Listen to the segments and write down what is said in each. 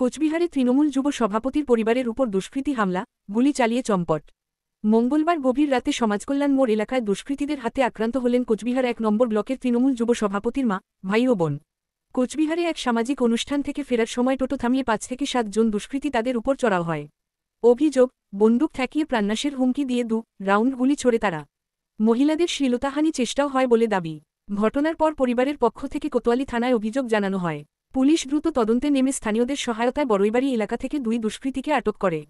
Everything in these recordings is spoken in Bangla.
কোচবিহারে তৃণমূল যুব সভাপতির পরিবারের উপর দুষ্কৃতী হামলা, গুলি চালিয়ে চম্পট। মঙ্গলবার গভীর রাতে সমাজকল্যাণ মোড় এলাকায় দুষ্কৃতীদের হাতে আক্রান্ত হলেন কোচবিহার ১ নম্বর ব্লকের তৃণমূল যুব সভাপতির মা, ভাই ও বোন। কোচবিহারে এক সামাজিক অনুষ্ঠান থেকে ফেরার সময় টোটো থামিয়ে ৫ থেকে ৭ জন দুষ্কৃতী তাদের উপর চড়াও হয়। অভিযোগ, বন্দুক ঠেকিয়ে প্রাণনাশের হুমকি দিয়ে ২ রাউন্ড গুলি ছোড়ে তারা। মহিলাদের শ্লীলতাহানি চেষ্টাও হয় বলে দাবি। ঘটনার পর পরিবারের পক্ষ থেকে কোতোয়ালি থানায় অভিযোগ জানানো হয়। পুলিশ দ্রুত তদন্তে নেমে স্থানীয়দের সহায়তায় বড়ইবাড়ি এলাকা থেকে ২ দুষ্কৃতীকে আটক করে।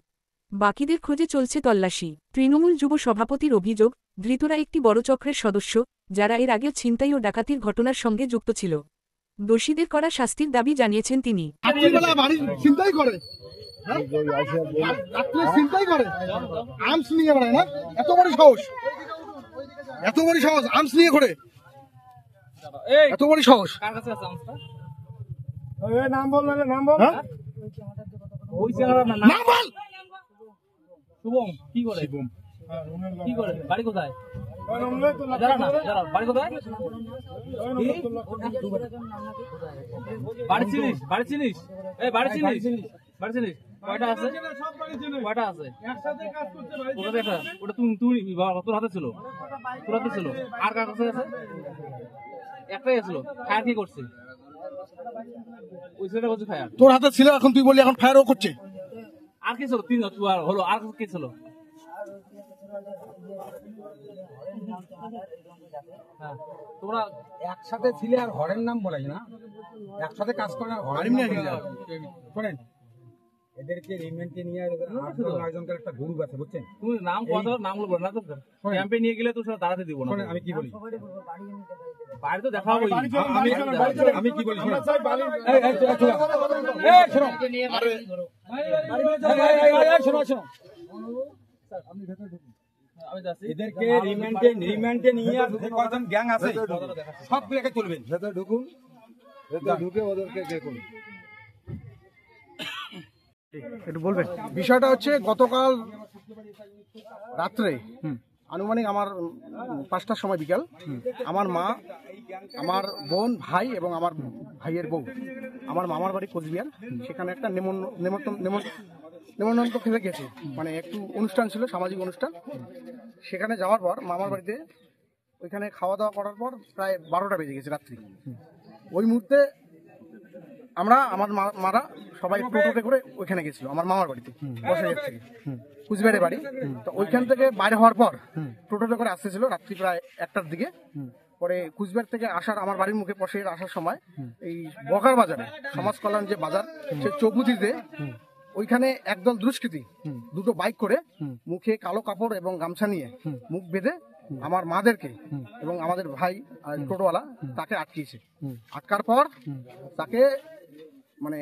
বাকিদের খোঁজে চলছে তল্লাশি। তৃণমূল যুব সভাপতির অভিযোগ, ধৃতরা একটি বড় চক্রের সদস্য, যারা এর আগেও ছিনতাই ও ডাকাতির ঘটনার সঙ্গে যুক্ত ছিল। দোষীদের করা শাস্তির দাবি জানিয়েছেন তিনি। নাম বল নাম বল। শুভম কি করে? কি করে? বাড়ি কোথায়? বাড়ি কোথায়? বাড়ি চিনিস? বাড়ি চিনিস? এই বাড়ি চিনিস? বাড়ি চিনিস? কয়টা আছে? কয়টা আছে? ওটা তুমি তোর হাতে ছিল? তোর হাতে ছিল? আর কার কাছে আছে? একটাই ছিল। ফায়ার কি করছে? ওই ছেলেটা করছে ফায়ার। তোর হাতে ছিল, এখন তুই বললি এখন ফায়ারও করছে। আর কি ছিল? ৩ হলো। আর কি ছিল? তোমরা একসাথে ছিলে আর ঘরের নাম বলাই না, একসাথে কাজ করেন আর করেন। এদেরকে রিমান্ডে নিয়ে একজনকে একটা গ্রুপ আছে, বুঝছেন? তুমি নাম কথা নামগুলো বলো না তো, ক্যাম্পে নিয়ে গেলে তো সেটা দাঁড়াতে দিব না। আমি কি বলি, বাইরে তো দেখা হবে। আমি কি বলি, এদেরকে রিমান্ডে নিয়ে কয়েকজন গ্যাং আছে, সবগুলোকে তুলবেন। ঢুকুন, ঢুকে ওদেরকে দেখুন। একটু বলবেন। বিষয়টা হচ্ছে গতকাল রাত্রে আনুমানিক আমার ৫টার সময় বিকাল, আমার মা, আমার বোন, ভাই এবং আমার ভাইয়ের বউ আমার মামার বাড়ি কোচবিহার, সেখানে একটা নেমন্তন্ন খেতে গেছে। মানে একটু অনুষ্ঠান ছিল, সামাজিক অনুষ্ঠান। সেখানে যাওয়ার পর মামার বাড়িতে ওইখানে খাওয়া দাওয়া করার পর প্রায় ১২টা বেজে গেছে রাত্রি। ওই মুহূর্তে আমরা আমার মারা সবাই টোটোতে করে ওইখানে গেছিল আমার মামার বাড়িতে, বসের থেকে কুচবিহারের বাড়ি। তো ওইখান থেকে বাইরে হওয়ার পর টোটোতে করে আসতেছিল রাত্রি প্রায় ১টার দিকে। পরে কুচবিহার থেকে আসার আমার বাড়ির মুখে বসে আসার সময় এই বকার বাজারে, সমাজ কল্যাণ যে বাজার, সে চৌপুতিতে ওইখানে একদল দুষ্কৃতী 2টো বাইক করে মুখে কালো কাপড় এবং গামছা নিয়ে মুখ বেঁধে আমার মাদেরকে এবং আমাদের ভাই টোটোওয়ালা তাকে আটকিয়েছে। আটকার পর তাকে মানে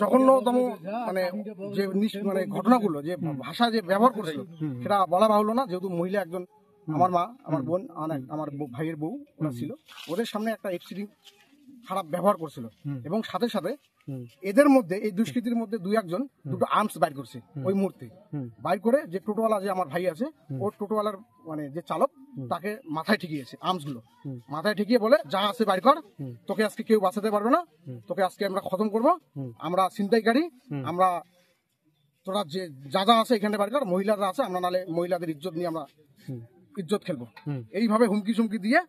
জঘন্যতম যে ঘটনাগুলো, যে ভাষা যে ব্যবহার করেছিল সেটা বলা বাহুল্য না, যেহেতু মহিলা একজন, আমার মা, আমার বোন, আমার ভাইয়ের বউ ওরা ছিল, ওদের সামনে একটা এক্সিডিং খারাপ ব্যবহার করছিল। এবং সাথে সাথে এদের মধ্যে, এই দুষ্কৃতির মধ্যে ২-১ জন 2টো আর্মস বাইর করছে ওই মুহূর্তে। বাইর করে যে টোটোওয়ালা, যে আমার ভাই আছে, ওর টোটোওয়ালার মানে যে চালক, তাকে মাথায় ঠেকিয়েছে আর্মস গুলো। মাথায় ঠেকিয়ে বলে, যা আছে বাইর কর, তোকে আজকে কেউ বাঁচাতে পারবে না, তোকে আজকে আমরা খতম করবো, আমরা ছিনতাইকারী, আমরা তোরা যে যা যা আছে এখানে বাইর কর, মহিলারা আছে, আমরা নালে মহিলাদের ইজ্জত নিয়ে আমরা ইজ্জত খেলবো। এইভাবে হুমকি চুমকি দিয়ে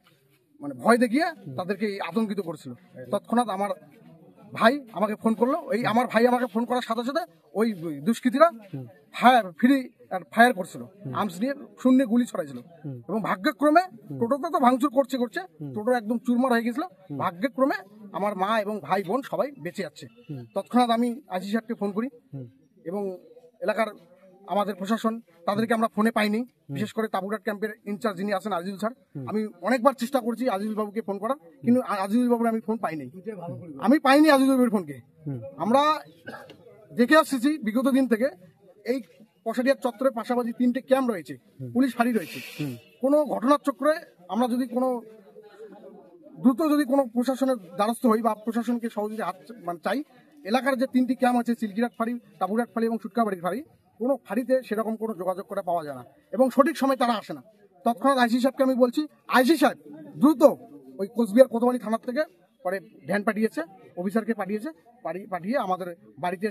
মানে ভয় দেখিয়ে তাদেরকে আতঙ্কিত করছিল। তৎক্ষণাৎ আমার ভাই আমাকে ফোন করলো। আমার ভাই আমাকে ফোন করার সাথে সাথে ওই দুষ্কৃতীরা ফায়ার করছিল, আর্মস নিয়ে শূন্য গুলি ছড়াইছিল। এবং ভাগ্যক্রমে টোটোতে তো ভাঙচুর করছে টোটো একদম চুরমার হয়ে গেছিল। ভাগ্যক্রমে আমার মা এবং ভাই বোন সবাই বেঁচে যাচ্ছে। তৎক্ষণাৎ আমি আজি সাহেবকে ফোন করি এবং এলাকার আমাদের প্রশাসন, তাদেরকে আমরা ফোনে পাইনি। বিশেষ করে তাবুঘাট ক্যাম্পের ইনচার্জ যিনি আছেন আজিজুল স্যার, আমি অনেকবার চেষ্টা করছি আজিজুল বাবুকে ফোন করার, কিন্তু আজিজুল বাবুর আমি ফোন পাইনি। আজিজুল বাবুর ফোনকে। আমরা দেখে আসছি বিগত দিন থেকে এই কষাডিয়ার চত্বরের পাশাপাশি 3টে ক্যাম্প রয়েছে, পুলিশ ফাঁড়ি রয়েছে। কোনো ঘটনার চক্রে আমরা যদি কোনো দ্রুত যদি কোনো প্রশাসনের দ্বারস্থ হই বা প্রশাসনকে সহযোগিতা চাই, এলাকার যে 3টি ক্যাম্প আছে, সিলগিরাট ফাঁড়ি, তাবুঘাট ফাঁড়ি এবং সুটকাবাড়ির ফাঁড়ি, কোনো ফাঁড়িতে সেরকম কোনো যোগাযোগ করে পাওয়া যায় না এবং সঠিক সময় তারা আসে না। তৎক্ষণাৎ আইসি সাহেবকে আমি বলছি, আইসি সাহেব দ্রুত ওই কোচবিহার কোতোয়ালি থানার থেকে পরে ভ্যান পাঠিয়েছে, অফিসারকে পাঠিয়েছে, পাঠিয়ে আমাদের বাড়িতে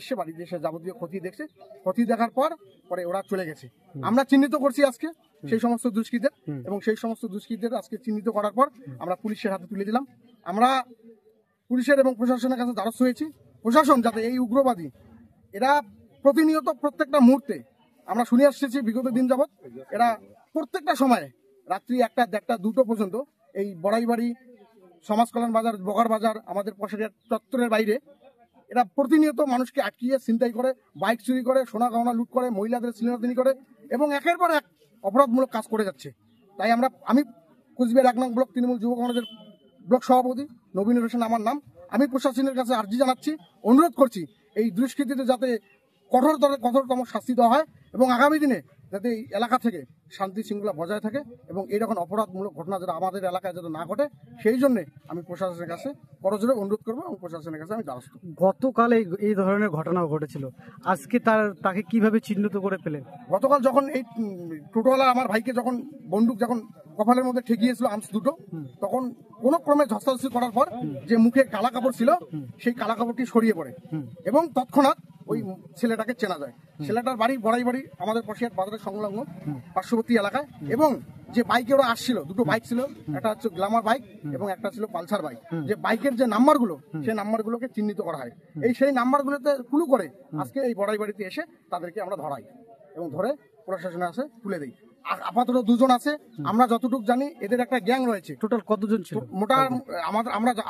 এসে যাবতীয় ক্ষতি দেখছে। ক্ষতি দেখার পর পরে ওরা চলে গেছে। আমরা চিহ্নিত করছি আজকে সেই সমস্ত দুষ্কৃতীদের, এবং সেই সমস্ত দুষ্কৃতীদের আজকে চিহ্নিত করার পর আমরা পুলিশের হাতে তুলে দিলাম। আমরা পুলিশের এবং প্রশাসনের কাছে দ্বারস্থ হয়েছি, প্রশাসন যাতে এই উগ্রবাদী এরা প্রতিনিয়ত প্রত্যেকটা মুহূর্তে আমরা শুনে আসছি বিগত দিন যাবৎ এরা প্রত্যেকটা সময়ে রাত্রি 1টা, 1:30, 2টো পর্যন্ত এই বড়াইবাড়ি, সমাজ কল্যাণ বাজার, বগার বাজার, আমাদের পশারিয়া চত্বরের বাইরে এরা প্রতিনিয়ত মানুষকে আটকিয়ে ছিনতাই করে, বাইক চুরি করে, সোনা গহনা লুট করে, মহিলাদের শ্লীলতাহানি করে এবং একের পর এক অপরাধমূলক কাজ করে যাচ্ছে। তাই আমি কোচবিহার 1 নং ব্লক তৃণমূল যুব কংগ্রেসের ব্লক সভাপতি নবীনুর হোসেন আমার নাম। আমি প্রশাসনের কাছে আর্জি জানাচ্ছি, অনুরোধ করছি এই দুষ্কৃতীদের যাতে কঠোরতম শাস্তি দেওয়া হয় এবং আগামী দিনে যাতে এই এলাকা থেকে শান্তি শৃঙ্খলা বজায় থাকে এবং এইরকম অপরাধমূলক ঘটনা যাতে আমাদের এলাকায় যাতে না ঘটে, সেই জন্য আমি প্রশাসনের কাছে করজোরে অনুরোধ করবো এবং প্রশাসনের কাছে আমি দ্বারস্থ। গতকাল এই ধরনের ঘটনা ঘটেছিল, আজকে তাকে কিভাবে চিহ্নিত করে পেলেন? গতকাল যখন এই টোটোওয়ালা আমার ভাইকে যখন বন্দুক কপালের মধ্যে ঠেকিয়েছিল আর্মস দুটো, তখন কোন ক্রমে ধস্তাধস্তি করার পর যে মুখে কালা কাপড় ছিল সেই কালা কাপড়টি সরিয়ে পড়ে এবং তৎক্ষণাৎ ওই ছেলেটাকে চেনা যায়। ছেলেটার বাড়ি বড়াইবাড়ি, আমাদের পশিয়ার বাজারের সংলগ্ন পার্শ্ববর্তী এলাকায়। এবং যে বাইকে ওরা আসছিল, দুটো বাইক ছিল, একটা হচ্ছে গ্ল্যামার বাইক এবং একটা ছিল পালসার বাইক। যে বাইকের যে নাম্বারগুলো, সেই নাম্বারগুলোকে চিহ্নিত করা হয়। সেই নাম্বারগুলোতে ক্লু করে আজকে এই বড়াইবাড়িতে এসে তাদেরকে আমরা ধরাই এবং ধরে প্রশাসনের কাছে তুলে দিই। আপাতত 2 জন আছে। আমরা যতটুকু জানি এদের একটা গ্যাং রয়েছে। টোটাল কতজন ছিল? মোটা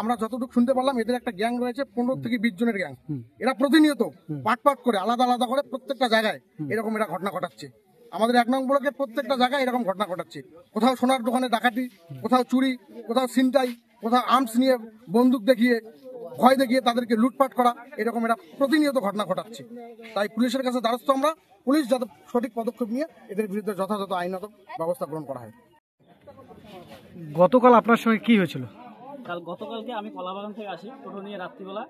আমরা যতটুকু শুনতে পারলাম এদের একটা গ্যাং রয়েছে, 15 থেকে 20 জনের গ্যাং। এরা প্রতিনিয়ত পাট করে আলাদা আলাদা করে প্রত্যেকটা জায়গায় এরকম এরা ঘটনা ঘটাচ্ছে। আমাদের 1 নং ব্লকে প্রত্যেকটা জায়গায় এরকম ঘটনা ঘটাচ্ছে। কোথাও সোনার দোকানে ডাকাতি, কোথাও চুরি, কোথাও ছিনতাই, কোথাও আর্মস নিয়ে বন্দুক দেখিয়ে, ভয় দেখিয়ে তাদেরকে লুটপাট করা, এরকম এরা প্রতিনিয়ত ঘটনা ঘটাচ্ছে। তাই পুলিশের কাছে দ্বারস্থ আমরা। পুলিশ যাতে সঠিক পদক্ষেপ নিয়ে এদের বিরুদ্ধে যথাযথ আইনত ব্যবস্থা গ্রহণ করা হয়। গতকাল আপনার সঙ্গে কি হয়েছিল? গতকালকে আমি কলাবাগান থেকে আসি টোটো নিয়ে রাত্রিবেলা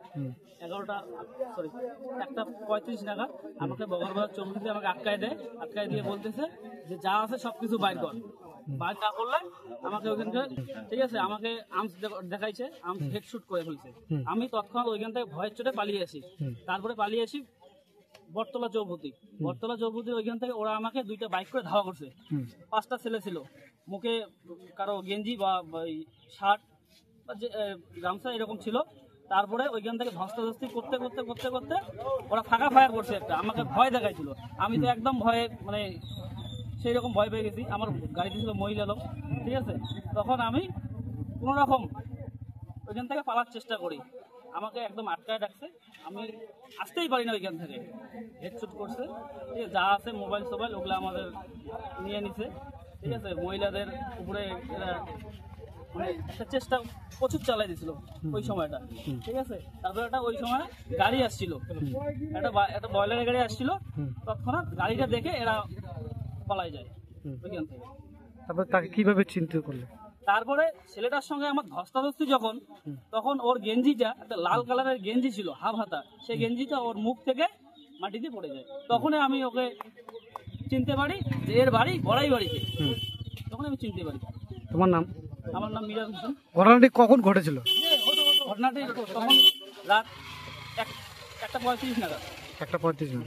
1:35 নাগাদ আমাকে বগরবাজার চৌমুখীতে আমাকে আটকায় দিয়ে বলতেছে যে যা আছে সবকিছু বাইর কর, বাইর না করলে আমাকে ওইখানকার, ঠিক আছে, আমাকে আর্মস দেখাইছে, আর্মস হেডশুট করে ফেলছে। আমি তৎক্ষণাৎ ওইখান থেকে ভয়ের চোটে পালিয়ে আসি। তারপরে পালিয়ে আসি বটতলা চৌপতি ওইখান থেকে ওরা আমাকে 2টা বাইক করে ধাওয়া করছে। 5টা ছেলে ছিল, মুখে কারো গেঞ্জি বা শার্ট বা গামছা এরকম ছিল। তারপরে ওইখান থেকে ধস্তাধস্তি করতে ওরা ফাঁকা ফায়ার করছে একটা, আমাকে ভয় দেখাইছিল। আমি তো একদম ভয়ে সেই রকম ভয় পেয়ে গেছি। আমার গাড়িতে ছিল মহিলা লোক, ঠিক আছে। তখন আমি কোনো রকম ওইখান থেকে পালার চেষ্টা করি, আমাকে একদম আটকায় রাখছে। আমি আসতেই পারি না ওইখান থেকে, হেডশুট করছে, ঠিক আছে। যা আছে মোবাইল ওগুলো আমাদের নিয়ে নিছে, ঠিক আছে। মহিলাদের উপরে এরা একটা চেষ্টা প্রচুর চালাই দিছিল ওই সময়টা, ঠিক আছে। তারপরে ওই সময় গাড়ি আসছিল, একটা বয়লারের গাড়ি আসছিল। তৎক্ষণাৎ গাড়িটা দেখে এরা পালাই যায় ওইখান থেকে। তারপরে তাকে কিভাবে চিহ্নিত করলে? তারপরে ছেলেটার সঙ্গে আমার ধস্তাধস্তি তখন ওর গেঞ্জিটা একটা লাল কালারের গেঞ্জি ছিল, হাফ হাতা, সেই গেঞ্জিটা ওর মুখ থেকে মাটিতে পড়ে যায়। তখনই আমি ওকে চিনতে পারি যে এর বাড়ি বড়াইবাড়িতে। তখন আমি চিনতে পারি। তোমার নাম? আমার নাম মিরাজ হোসেন। ঘটনাটি কখন ঘটেছিল? ঘটনাটি তখন রাত 1:35 নাগাদ। 1:35